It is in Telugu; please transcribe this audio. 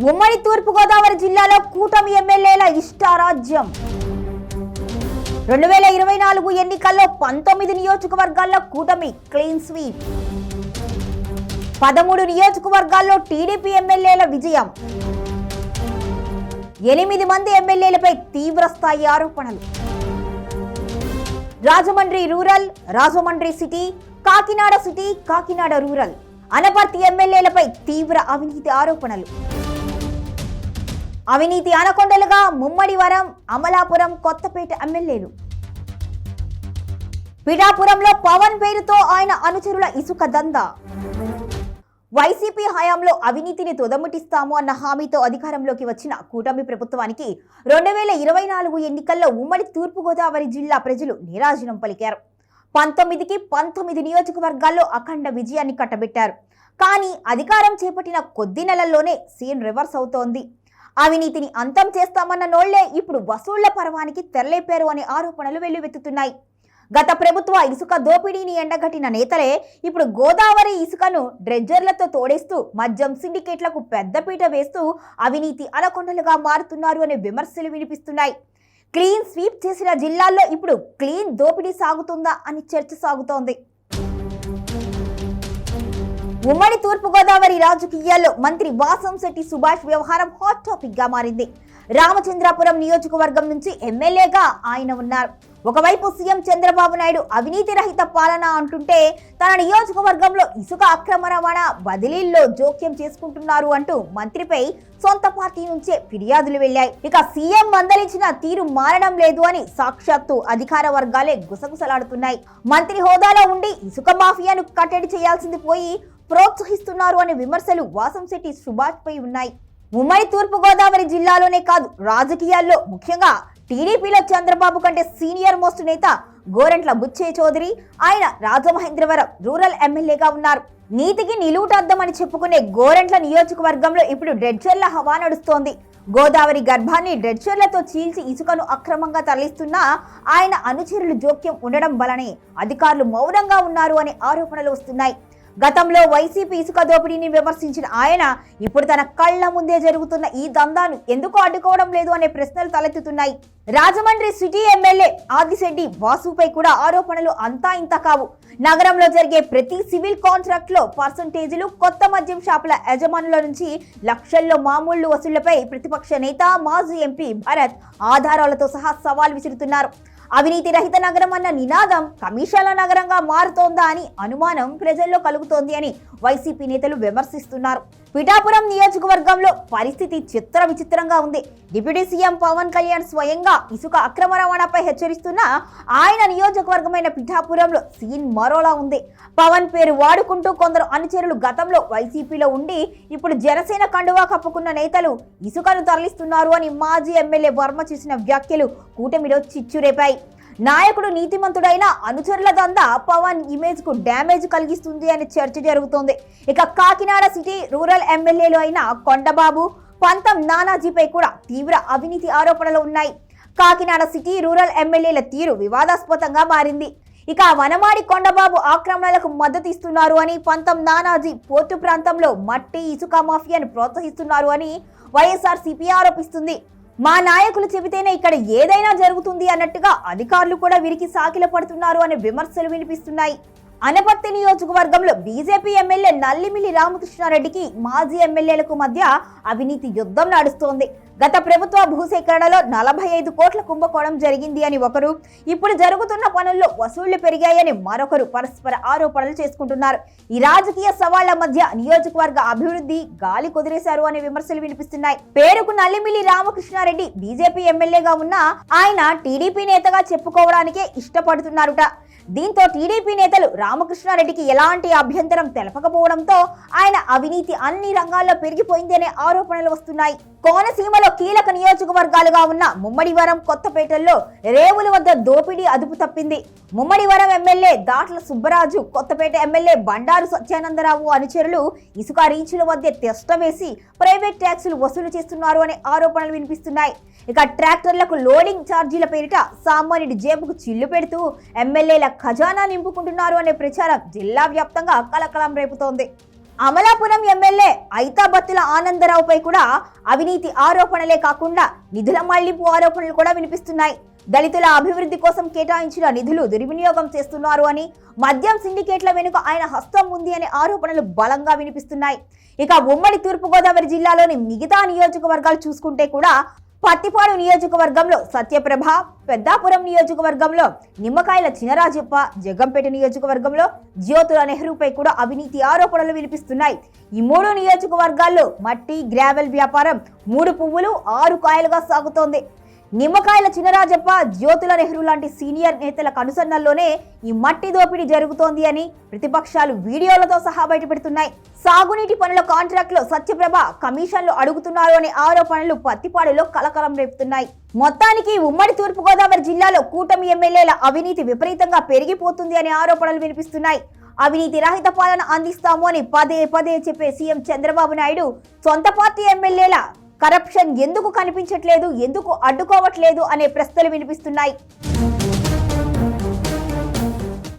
ఉమ్మడి తూర్పు గోదావరి జిల్లాలో కూటమి ఎమ్మెల్యేల ఇష్టారాజ్యం. 2024 ఎన్నికల్లో 19 నియోజకవర్గాల్లో కూటమి క్లీన్ స్వీప్. 13 నియోజకవర్గాల్లో టీడీపీ ఎమ్మెల్యేల విజయం. 8 మంది ఎమ్మెల్యేలపై తీవ్ర స్థాయి ఆరోపణలు. Rajahmundry rural, Rajahmundry city, Kakinada city, Kakinada rural, Anaparthi ఎమ్మెల్యేలపై తీవ్ర అవినీతి ఆరోపణలు. అవినీతి అనకొండలుగా ముమ్మడివరం, అమలాపురం, కొత్తపేట ఎమ్మెల్యేలు. పిఠాపురంలో పవన్ పేరుతో ఆయన అనుచరుల ఇసుక దందా. వైసీపీ హయాంలో అవినీతిని తొదముటిస్తాము అన్న హామీతో అధికారంలోకి వచ్చిన కూటమి ప్రభుత్వానికి 2024 ఎన్నికల్లో ఉమ్మడి తూర్పుగోదావరి జిల్లా ప్రజలు నీరాజనం పలికారు. 19కి 19 నియోజకవర్గాల్లో అఖండ విజయాన్ని కట్టబెట్టారు. కానీ అధికారం చేపట్టిన కొద్ది నెలల్లోనే సీన్ రివర్స్ అవుతోంది. అవినీతిని అంతం చేస్తామన్న నోళ్లే ఇప్పుడు వసూళ్ల పర్వానికి తెరలేపారు అనే ఆరోపణలు వెల్లువెత్తుతున్నాయి. గత ప్రభుత్వ ఇసుక దోపిడీని ఎండగట్టిన నేతలే ఇప్పుడు గోదావరి ఇసుకను డ్రెడ్జర్లతో తోడేస్తూ మద్యం సిండికేట్లకు పెద్దపీట వేస్తూ అవినీతి అనకొండలుగా మారుతున్నారు అనే విమర్శలు వినిపిస్తున్నాయి. క్లీన్ స్వీప్ చేసిన జిల్లాల్లో ఇప్పుడు క్లీన్ దోపిడీ సాగుతుందా అని చర్చ సాగుతోంది. ఉమ్మడి తూర్పుగోదావరి రాజకీయాల్లో మంత్రి వాసంశెట్టి సుభాష్ వ్యవహారం హాట్ టాపిక్ గా మారింది. రామచంద్రాపురం నియోజకవర్గం నుంచి ఎమ్మెల్యేగా ఆయన ఉన్నారు. ఒకవైపు సీఎం చంద్రబాబు నాయుడు అవినీతి రహిత పాలన అంటుంటే తన నియోజకవర్గంలో ఇసుక అక్రమ రవాణా బదిలీల్లో జోక్యం చేసుకుంటున్నారు అంటూ మంత్రిపై సొంత పార్టీ నుంచే ఫిర్యాదులు వెళ్లాయి. ఇక సీఎం మందలించిన తీరు మారడం లేదు అని సాక్షాత్తు అధికార వర్గాలే గుసగుసలాడుతున్నాయి. మంత్రి హోదాలో ఉండి ఇసుక మాఫియాను కట్టడి చేయాల్సింది పోయి ప్రోత్సహిస్తున్నారు అనే విమర్శలు వాసంశెట్టి సుభాష్ పై ఉన్నాయి. ఉమ్మడి తూర్పు గోదావరి జిల్లాలోనే కాదు, రాజకీయాల్లో ముఖ్యంగా టీడీపీలో చంద్రబాబు కంటే సీనియర్ మోస్ట్ నేత గోరంట్ల బుచ్చయ్య చౌదరి ఆయన రాజమహేంద్రవరం రూరల్ ఎమ్మెల్యేగా ఉన్నారు. నీతికి నిలువుటద్దమని చెప్పుకునే గోరంట్ల నియోజకవర్గంలో ఇప్పుడు డ్రెడ్జర్ల హవా నడుస్తోంది. గోదావరి గర్భాన్ని డ్రెడ్జర్లతో చీల్చి ఇసుకను అక్రమంగా తరలిస్తున్నా ఆయన అనుచరులు జోక్యం ఉండడం వలనే అధికారులు మౌనంగా ఉన్నారు అనే ఆరోపణలు వస్తున్నాయి. గతంలో వైసీపీ ఇసుక దోపిడీని విమర్శించిన ఆయన ఇప్పుడు తన కళ్ల ముందే జరుగుతున్న ఈ దందాను ఎందుకు అడ్డుకోవడం లేదు అనే ప్రశ్నలు తలెత్తుతున్నాయి. రాజమండ్రి సిటీ ఎమ్మెల్యే ఆదిశెట్టి వాసుపై కూడా ఆరోపణలు అంతా ఇంత కావు. నగరంలో జరిగే ప్రతి సివిల్ కాంట్రాక్ట్ లో పర్సంటేజీలు, కొత్త మద్యం షాపుల యజమానుల నుంచి లక్షల్లో మామూళ్లు వసూళ్లపై ప్రతిపక్ష నేత మాజీ ఎంపీ భరత్ ఆధారాలతో సహా సవాల్ విసురుతున్నారు. అవినీతి రహిత నగరం అన్న నినాదం కమిషన్ల నగరంగా మారుతోందా అని అనుమానం ప్రజల్లో కలుగుతోంది అని వైసీపీ నేతలు విమర్శిస్తున్నారు. పిఠాపురం నియోజకవర్గంలో పరిస్థితి చిత్ర విచిత్రంగా ఉంది. డిప్యూటీ సీఎం పవన్ కళ్యాణ్ స్వయంగా ఇసుక అక్రమ రవాణాపై హెచ్చరిస్తున్నా ఆయన నియోజకవర్గమైన పిఠాపురంలో సీన్ మరోలా ఉంది. పవన్ పేరు వాడుకుంటూ కొందరు అనుచరులు గతంలో వైసీపీలో ఉండి ఇప్పుడు జనసేన కండువా కప్పుకున్న నేతలు ఇసుకను తరలిస్తున్నారు అని మాజీ ఎమ్మెల్యే వర్మ చేసిన వ్యాఖ్యలు కూటమిలో చిచ్చురేపాయి. నాయకుడు నీతిమంతుడైన అనుచరుల దందా పవన్ ఇమేజ్ కు డ్యామేజ్ కలిగిస్తుంది అనే చర్చ జరుగుతోంది. ఇక కాకినాడ సిటీ రూరల్ ఎమ్మెల్యేలు అయిన కొండబాబు, పంతం నానాజీపై కూడా తీవ్ర అవినీతి ఆరోపణలు ఉన్నాయి. కాకినాడ సిటీ రూరల్ ఎమ్మెల్యేల తీరు వివాదాస్పదంగా మారింది. ఇక వనమాడి కొండబాబు ఆక్రమణలకు మద్దతు ఇస్తున్నారు అని, పంతం నానాజీ పోర్టు ప్రాంతంలో మట్టి ఇసుక మాఫియాను ప్రోత్సహిస్తున్నారు అని వైఎస్ఆర్సీపీ ఆరోపిస్తుంది. మా నాయకులు చెబితేనే ఇక్కడ ఏదైనా జరుగుతుంది అన్నట్టుగా అధికారులు కూడా వీరికి సాకిల పడుతున్నారు అనే విమర్శలు వినిపిస్తున్నాయి. అనపర్తి నియోజకవర్గంలో బీజేపీ ఎమ్మెల్యే నల్లిమిల్లి రామకృష్ణారెడ్డికి మాజీ ఎమ్మెల్యేలకు మధ్య అవినీతి యుద్ధం నడుస్తోంది. గత ప్రభుత్వ భూసేకరణలో 45 కోట్ల కుంభకోణం జరిగింది అని ఒకరు, ఇప్పుడు జరుగుతున్న పనుల్లో వసూళ్లు పెరిగాయని మరొకరు పరస్పర ఆరోపణలు చేసుకుంటున్నారు. ఈ రాజకీయ సవాళ్ల మధ్య నియోజకవర్గ అభివృద్ధి గాలి కుదిరేశారు అనే విమర్శలు వినిపిస్తున్నాయి. పేరుకు నల్లిమిల్లి రామకృష్ణారెడ్డి బీజేపీ ఎమ్మెల్యేగా ఉన్నా ఆయన టీడీపీ నేతగా చెప్పుకోవడానికే ఇష్టపడుతున్నారుట. దీంతో టీడీపీ నేతలు రామకృష్ణారెడ్డికి ఎలాంటి అభ్యంతరం తెలపకపోవడంతో ఆయన అవినీతి అన్ని రంగాల్లో పెరిగిపోయింది అనే ఆరోపణలు వస్తున్నాయి. కోనసీమలో కీలక నియోజకవర్గాలుగా ఉన్న ముమ్మడివరం, కొత్తపేటల్లో రేవుల వద్ద దోపిడీ అదుపు తప్పింది. ముమ్మడివరం ఎమ్మెల్యే దాట్ల సుబ్బరాజు, కొత్తపేట ఎమ్మెల్యే బండారు సత్యానందరావు అనుచరులు ఇసుక రీచుల వద్ద టెస్ట్ వేసి ప్రైవేట్ ట్యాక్సులు వసూలు చేస్తున్నారు అనే ఆరోపణలు వినిపిస్తున్నాయి. ఇక ట్రాక్టర్లకు లోడింగ్ ఛార్జీల పేరిట సామాన్యుడి జేబుకు చిల్లు పెడుతూ ఎమ్మెల్యేల ఖజానా నింపుకుంటున్నారు అనే ప్రచారం జిల్లా వ్యాప్తంగా కలకలం రేపుతోంది. అమలాపురం ఎమ్మెల్యే ఐతాబత్తుల ఆనందరావుపై కూడా అవినీతి ఆరోపణలే కాకుండా నిధుల మళ్లింపు ఆరోపణలు కూడా వినిపిస్తున్నాయి. దళితుల అభివృద్ధి కోసం కేటాయించిన నిధులు దుర్వినియోగం చేస్తున్నారు అని, మద్యం సిండికేట్ల వెనుక ఆయన హస్తం ఉంది అనే ఆరోపణలు బలంగా వినిపిస్తున్నాయి. ఇక ఉమ్మడి తూర్పుగోదావరి జిల్లాలోని మిగతా నియోజకవర్గాలు చూసుకుంటే కూడా పత్తిపాడు నియోజకవర్గంలో సత్యప్రభ, పెద్దాపురం నియోజకవర్గంలో నిమ్మకాయల చినరాజప్ప, జగ్గంపేట నియోజకవర్గంలో జ్యోతుల నెహ్రూపై కూడా అవినీతి ఆరోపణలు వినిపిస్తున్నాయి. ఈ 3 నియోజకవర్గాల్లో మట్టి గ్రావెల్ వ్యాపారం 3 పువ్వులు 6 కాయలుగా సాగుతోంది. నిమ్మకాయల చినరాజప్ప, జ్యోతుల నెహ్రూ లాంటి సీనియర్ నేతల కనుసన్నల్లోనే ఈ మట్టి దోపిడీ జరుగుతోంది అని ప్రతిపక్షాలు వీడియోలతో సహా బయటపెడుతున్నాయి. సాగునీటి పనుల కాంట్రాక్టులో సత్యప్రభ కమిషన్లు అడుగుతున్నారు అనే ఆరోపణలు పత్తిపాడులో కలకలం రేపుతున్నాయి. మొత్తానికి ఉమ్మడి తూర్పుగోదావరి జిల్లాలో కూటమి ఎమ్మెల్యేల అవినీతి విపరీతంగా పెరిగిపోతుంది అనే ఆరోపణలు వినిపిస్తున్నాయి. అవినీతి రహిత పాలన అందిస్తాము అని పదే పదే చెప్పే సీఎం చంద్రబాబు నాయుడు సొంత పార్టీ ఎమ్మెల్యేల కరప్షన్ ఎందుకు కనిపించట్లేదు, ఎందుకు అడ్డుకోవట్లేదు అనే ప్రశ్నలు వినిపిస్తున్నాయి.